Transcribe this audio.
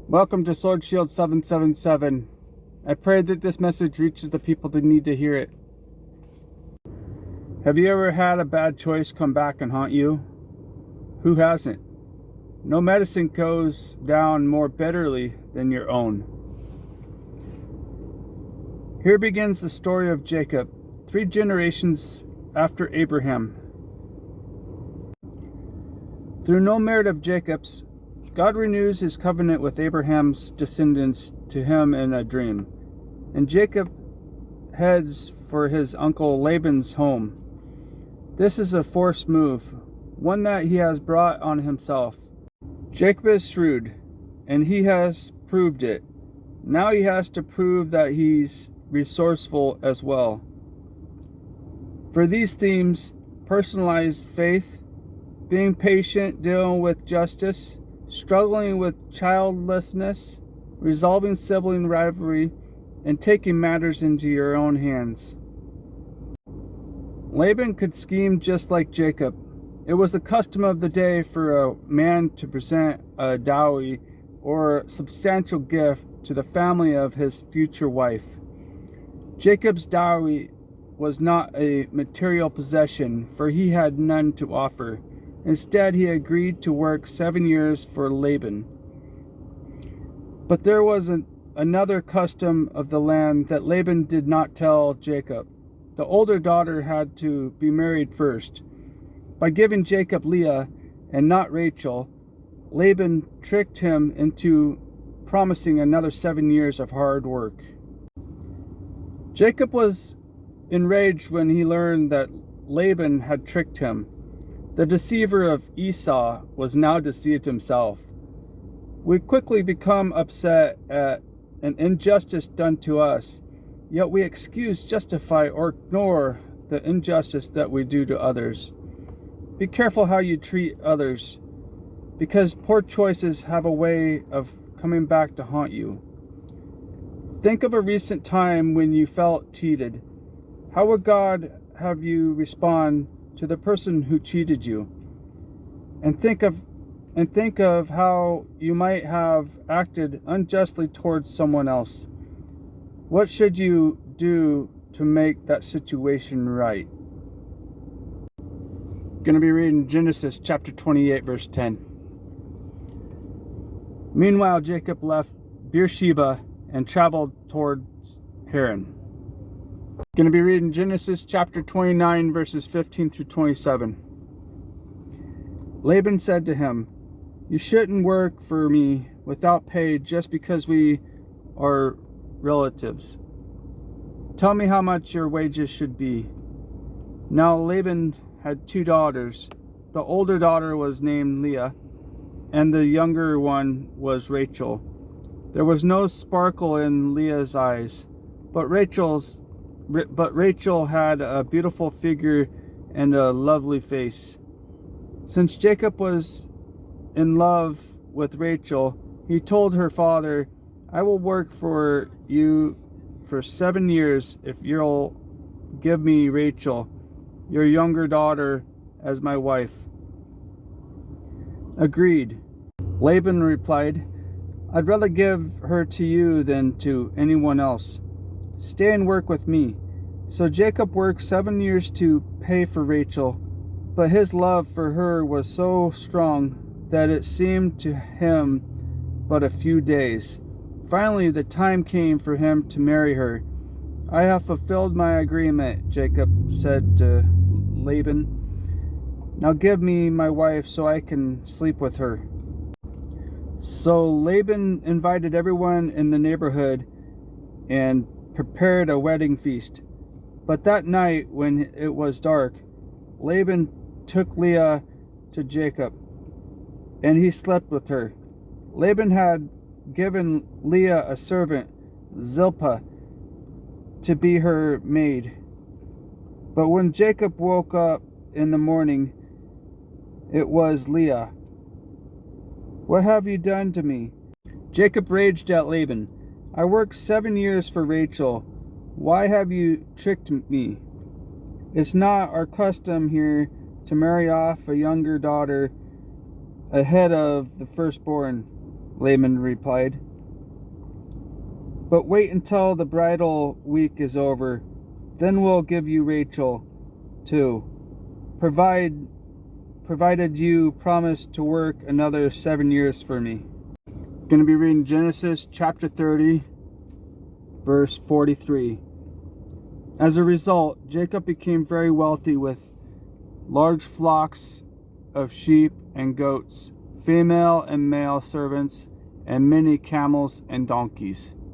Welcome to Sword Shield 777. I pray that this message reaches the people that need to hear it. Have you ever had a bad choice come back and haunt you? Who hasn't? No medicine goes down more bitterly than your own. Here begins the story of Jacob, 3 generations after Abraham. Through no merit of Jacob's, God renews his covenant with Abraham's descendants to him in a dream, and Jacob heads for his uncle Laban's home. This is a forced move, one that he has brought on himself. Jacob is shrewd, and he has proved it. Now he has to prove that he's resourceful as well. For these themes, personalized faith, being patient, dealing with justice, struggling with childlessness, resolving sibling rivalry, and taking matters into your own hands. Laban could scheme just like Jacob. It was the custom of the day for a man to present a dowry or substantial gift to the family of his future wife. Jacob's dowry was not a material possession, for he had none to offer. Instead, he agreed to work 7 years for Laban. But there was another custom of the land that Laban did not tell Jacob. The older daughter had to be married first. By giving Jacob Leah and not Rachel, Laban tricked him into promising another 7 years of hard work. Jacob was enraged when he learned that Laban had tricked him. The deceiver of Esau was now deceived himself. We quickly become upset at an injustice done to us, yet we excuse, justify, or ignore the injustice that we do to others. Be careful how you treat others, because poor choices have a way of coming back to haunt you. Think of a recent time when you felt cheated. How would God have you respond to the person who cheated you? And think of how you might have acted unjustly towards someone else. What should you do to make that situation right? Going to be reading Genesis chapter 28 verse 10. Meanwhile, Jacob left Beersheba and traveled towards Haran. Going to be reading Genesis chapter 29 verses 15 through 27. Laban said to him, "You shouldn't work for me without pay just because we are relatives. Tell me how much your wages should be." Now Laban had 2 daughters. The older daughter was named Leah, and the younger one was Rachel. There was no sparkle in Leah's eyes, but Rachel had a beautiful figure and a lovely face. Since Jacob was in love with Rachel, he told her father, "I will work for you for 7 years if you'll give me Rachel, your younger daughter, as my wife." "Agreed," Laban replied. "I'd rather give her to you than to anyone else. Stay and work with me." So Jacob worked 7 years to pay for Rachel, but his love for her was so strong that it seemed to him but a few days. Finally, the time came for him to marry her. "I have fulfilled my agreement," Jacob said to Laban. "Now give me my wife so I can sleep with her." So Laban invited everyone in the neighborhood and prepared a wedding feast. But that night, when it was dark, Laban took Leah to Jacob, and he slept with her. Laban had given Leah a servant, Zilpah, to be her maid. But when Jacob woke up in the morning, it was Leah. "What have you done to me?" Jacob raged at Laban. "I worked 7 years for Rachel. Why have you tricked me? It's not our custom here to marry off a younger daughter ahead of the firstborn. Laban replied. But wait until the bridal week is over. Then we'll give you Rachel, too, provided you promise to work another 7 years for me. Going to be reading Genesis chapter 30, verse 43. As a result, Jacob became very wealthy with large flocks of sheep and goats, female and male servants, and many camels and donkeys.